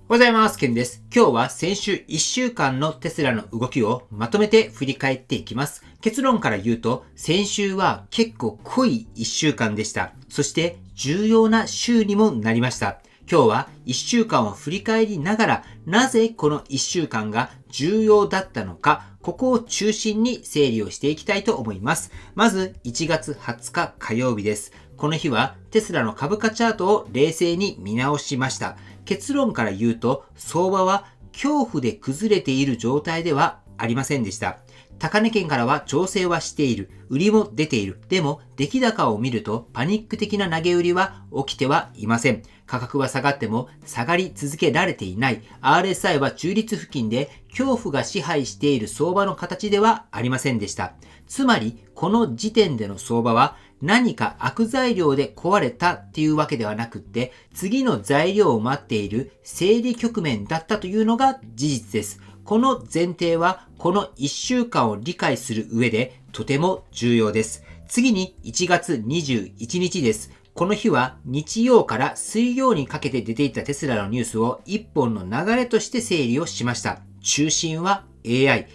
おはようございます。ケンです。今日は先週1週間のテスラの動きをまとめて振り返っていきます。結論から言うと、先週は結構濃い1週間でした。そして重要な週にもなりました。今日は1週間を振り返りながら、なぜこの1週間が重要だったのか、ここを中心に整理をしていきたいと思います。まず1月20日火曜日です。この日はテスラの株価チャートを冷静に見直しました。結論から言うと、相場は恐怖で崩れている状態ではありませんでした。高値圏からは調整はしている。売りも出ている。でも、出来高を見るとパニック的な投げ売りは起きてはいません。価格は下がっても下がり続けられていない。RSI は中立付近で恐怖が支配している相場の形ではありませんでした。つまり、この時点での相場は何か悪材料で壊れたっていうわけではなくって、次の材料を待っている整理局面だったというのが事実です。この前提はこの1週間を理解する上でとても重要です。次に1月21日です。この日は日曜から水曜にかけて出ていたテスラのニュースを一本の流れとして整理をしました。中心は AI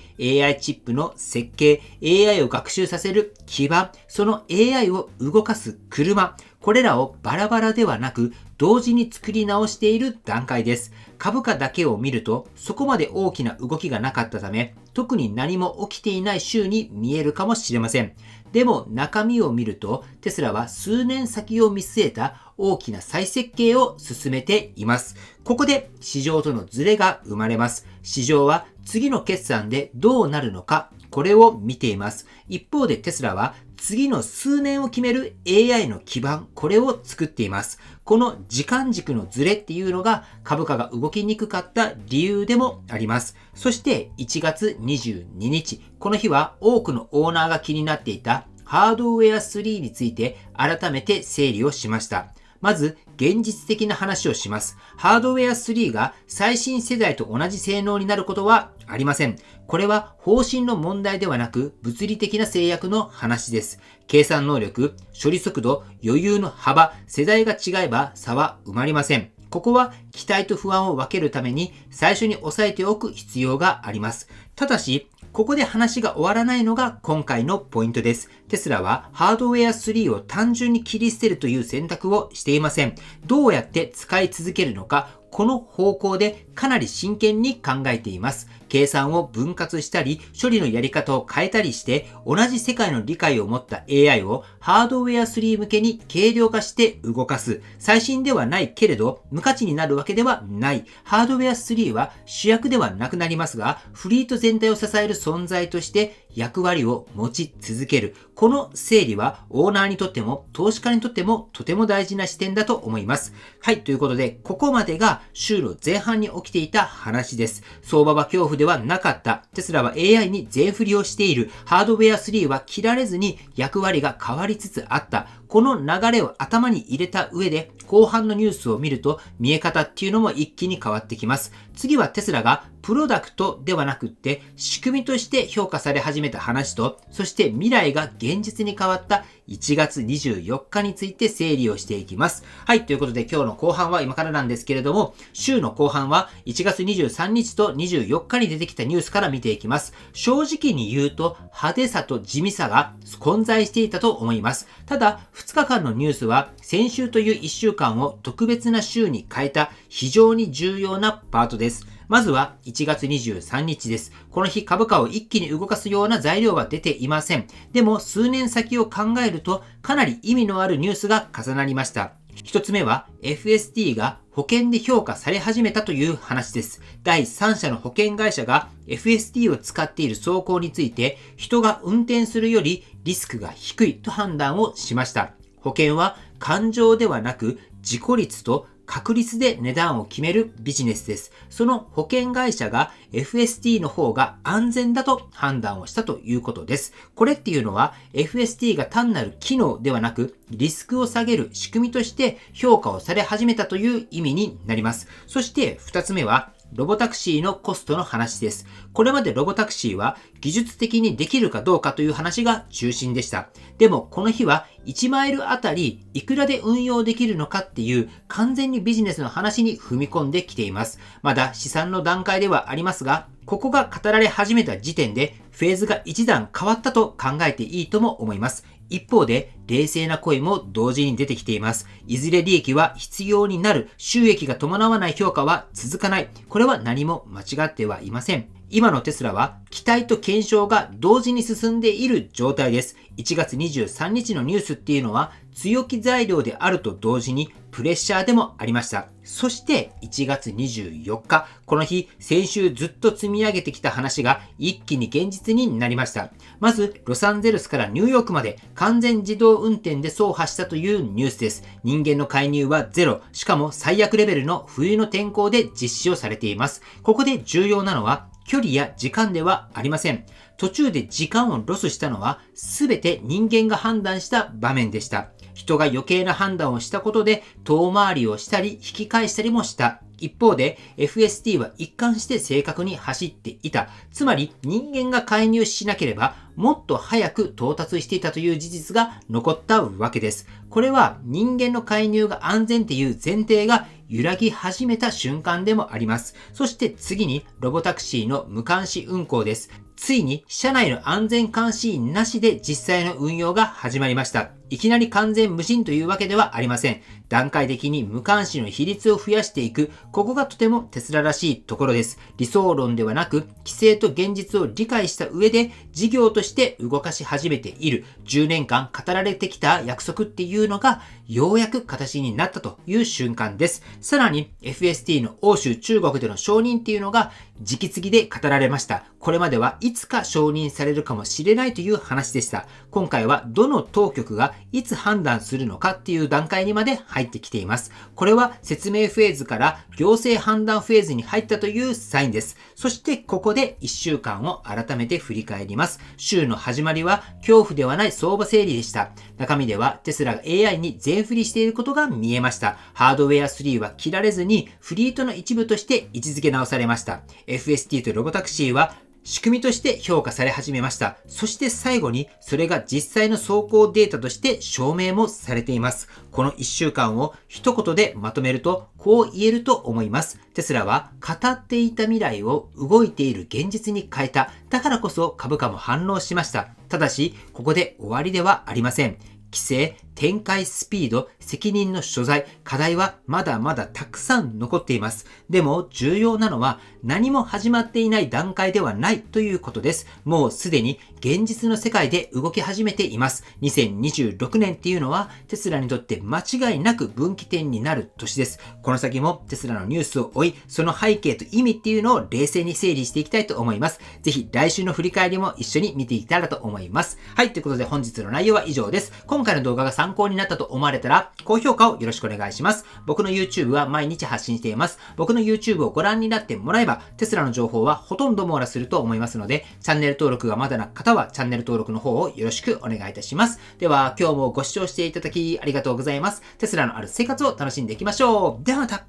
チップの設計、AI を学習させる基盤、その AI を動かす車、これらをバラバラではなく同時に作り直している段階です。株価だけを見るとそこまで大きな動きがなかったため、特に何も起きていない週に見えるかもしれません。でも中身を見るとテスラは数年先を見据えた大きな再設計を進めています。ここで市場とのズレが生まれます。市場は次の決算でどうなるのか、これを見ています。一方でテスラは次の数年を決める AI の基盤、これを作っています。この時間軸のズレっていうのが株価が動きにくかった理由でもあります。そして1月22日、この日は多くのオーナーが気になっていたハードウェア3について改めて整理をしました。まず、現実的な話をします。ハードウェア3が最新世代と同じ性能になることはありません。これは方針の問題ではなく物理的な制約の話です。計算能力、処理速度、余裕の幅、世代が違えば差は埋まりません。ここは期待と不安を分けるために最初に押さえておく必要があります。ただし、ここで話が終わらないのが今回のポイントです。テスラはハードウェア3を単純に切り捨てるという選択をしていません。どうやって使い続けるのか、この方向でかなり真剣に考えています。計算を分割したり、処理のやり方を変えたりして、同じ世界の理解を持った AI をハードウェア3向けに軽量化して動かす。最新ではないけれど、無価値になるわけではない。ハードウェア3は主役ではなくなりますが、フリート全体を支える存在として役割を持ち続ける。この整理はオーナーにとっても投資家にとってもとても大事な視点だと思います。はい、ということで、ここまでが週の前半に起きていた話です。相場は恐怖ではなかった。テスラは AI に全振りをしている。ハードウェア3は切られずに役割が変わりつつあった。この流れを頭に入れた上で、後半のニュースを見ると見え方っていうのも一気に変わってきます。次はテスラがプロダクトではなくって仕組みとして評価され始めた話と、そして未来が現実に変わった1月24日について整理をしていきます。はい、ということで今日の後半は今からなんですけれども、週の後半は1月23日と24日に出てきたニュースから見ていきます。正直に言うと派手さと地味さが混在していたと思います。ただ、2日間のニュースは先週という1週間を特別な週に変えた非常に重要なパートです。まずは1月23日です。この日株価を一気に動かすような材料は出ていません。でも数年先を考えるとかなり意味のあるニュースが重なりました。一つ目は FSD が保険で評価され始めたという話です。第三者の保険会社が FSD を使っている走行について人が運転するよりリスクが低いと判断をしました。保険は感情ではなく自己率と確率で値段を決めるビジネスです。その保険会社が FSD の方が安全だと判断をしたということです。これっていうのは FSD が単なる機能ではなくリスクを下げる仕組みとして評価をされ始めたという意味になります。そして2つ目はロボタクシーのコストの話です。これまでロボタクシーは技術的にできるかどうかという話が中心でした。でもこの日は1マイルあたりいくらで運用できるのかっていう完全にビジネスの話に踏み込んできています。まだ試算の段階ではありますが、ここが語られ始めた時点でフェーズが一段変わったと考えていいとも思います。一方で、冷静な声も同時に出てきています。いずれ利益は必要になる、収益が伴わない評価は続かない。これは何も間違ってはいません。今のテスラは期待と検証が同時に進んでいる状態です。1月23日のニュースっていうのは強気材料であると同時にプレッシャーでもありました。そして1月24日、この日、先週ずっと積み上げてきた話が一気に現実になりました。まず、ロサンゼルスからニューヨークまで完全自動運転で走破したというニュースです。人間の介入はゼロ、しかも最悪レベルの冬の天候で実施をされています。ここで重要なのは、距離や時間ではありません。途中で時間をロスしたのは全て人間が判断した場面でした。人が余計な判断をしたことで遠回りをしたり引き返したりもした。一方で FSD は一貫して正確に走っていた。つまり人間が介入しなければもっと早く到達していたという事実が残ったわけです。これは人間の介入が安全っていう前提が揺らぎ始めた瞬間でもあります。そして次にロボタクシーの無監視運行です。ついに車内の安全監視員なしで実際の運用が始まりました。いきなり完全無人というわけではありません。段階的に無監視の比率を増やしていく、ここがとてもテスラらしいところです。理想論ではなく、規制と現実を理解した上で事業として動かし始めている。10年間語られてきた約束っていうのがようやく形になったという瞬間です。さらに FSD の欧州中国での承認っていうのが直々で語られました。これまではいつか承認されるかもしれないという話でした。今回はどの当局がいつ判断するのかっていう段階にまで入ってきています。これは説明フェーズから行政判断フェーズに入ったというサインです。そしてここで1週間を改めて振り返ります。週の始まりは恐怖ではない相場整理でした。中身ではテスラが AI に全振りしていることが見えました。ハードウェア3は切られずにフリートの一部として位置づけ直されました。FST とロボタクシーは仕組みとして評価され始めました。そして最後にそれが実際の走行データとして証明もされています。この1週間を一言でまとめるとこう言えると思います。テスラは語っていた未来を動いている現実に変えた。だからこそ株価も反応しました。ただしここで終わりではありません。規制、展開スピード、責任の所在、課題はまだまだたくさん残っています。でも重要なのは何も始まっていない段階ではないということです。もうすでに現実の世界で動き始めています。2026年っていうのはテスラにとって間違いなく分岐点になる年です。この先もテスラのニュースを追い、その背景と意味っていうのを冷静に整理していきたいと思います。ぜひ来週の振り返りも一緒に見ていけたらと思います。はい、ということで本日の内容は以上です。今回の動画が参考になったと思われたら、高評価をよろしくお願いします。僕の YouTube は毎日発信しています。僕の YouTube をご覧になってもらえば、テスラの情報はほとんど網羅すると思いますので、チャンネル登録がまだな方はチャンネル登録の方をよろしくお願いいたします。では、今日もご視聴していただきありがとうございます。テスラのある生活を楽しんでいきましょう。ではまた。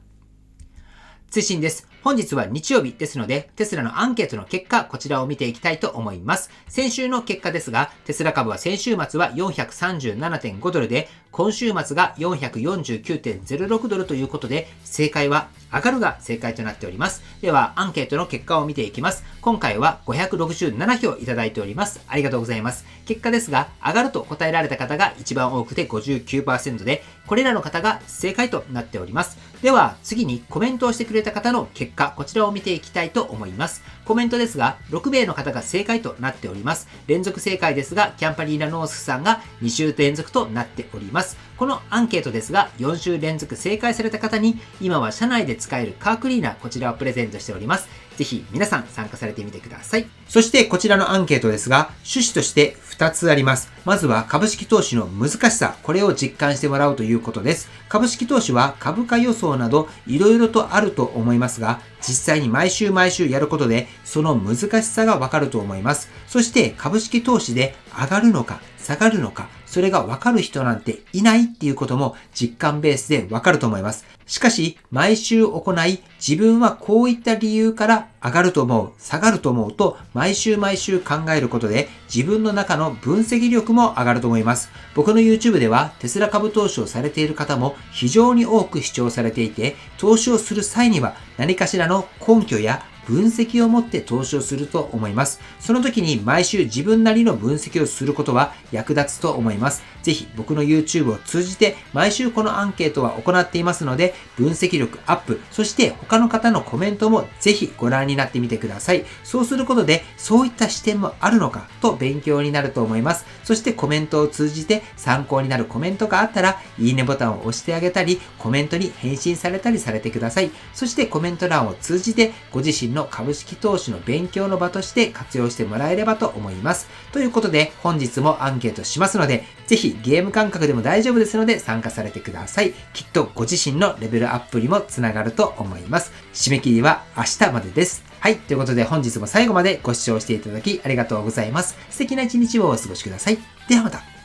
追伸です。本日は日曜日ですので、テスラのアンケートの結果、こちらを見ていきたいと思います。先週の結果ですが、テスラ株は先週末は 437.5 ドルで、今週末が 449.06 ドルということで、正解は上がるが正解となっております。では、アンケートの結果を見ていきます。今回は567票いただいております。ありがとうございます。結果ですが、上がると答えられた方が一番多くて 59% で、これらの方が正解となっております。では、次にコメントをしてくれた方の結果、こちらを見ていきたいと思います。コメントですが、6名の方が正解となっております。連続正解ですが、キャンパリーナノースさんが2週連続となっております。このアンケートですが、4週連続正解された方に、今は社内で使えるカークリーナー、こちらをプレゼントしております。ぜひ皆さん参加されてみてください。そしてこちらのアンケートですが、趣旨として2つあります。まずは株式投資の難しさ、これを実感してもらうということです。株式投資は株価予想など色々とあると思いますが、実際に毎週やることで、その難しさがわかると思います。そして株式投資で上がるのか下がるのか、それがわかる人なんていないっていうことも実感ベースでわかると思います。しかし、毎週行い、自分はこういった理由から上がると思う、下がると思うと、毎週考えることで、自分の中の分析力も上がると思います。僕の YouTube では、テスラ株投資をされている方も非常に多く視聴されていて、投資をする際には何かしらの根拠や分析を持って投資をすると思います。その時に毎週自分なりの分析をすることは役立つと思います。ぜひ僕の YouTube を通じて毎週このアンケートは行っていますので、分析力アップ、そして他の方のコメントもぜひご覧になってみてください。そうすることでそういった視点もあるのかと勉強になると思います。そしてコメントを通じて参考になるコメントがあったら、いいねボタンを押してあげたり、コメントに返信されたりされてください。そしてコメント欄を通じてご自身の株式投資の勉強の場として活用してもらえればと思います。ということで本日もアンケートしますので、ぜひゲーム感覚でも大丈夫ですので参加されてください。きっとご自身のレベルアップにもつながると思います。締め切りは明日までです。はい。ということで本日も最後までご視聴していただきありがとうございます。素敵な一日をお過ごしください。ではまた。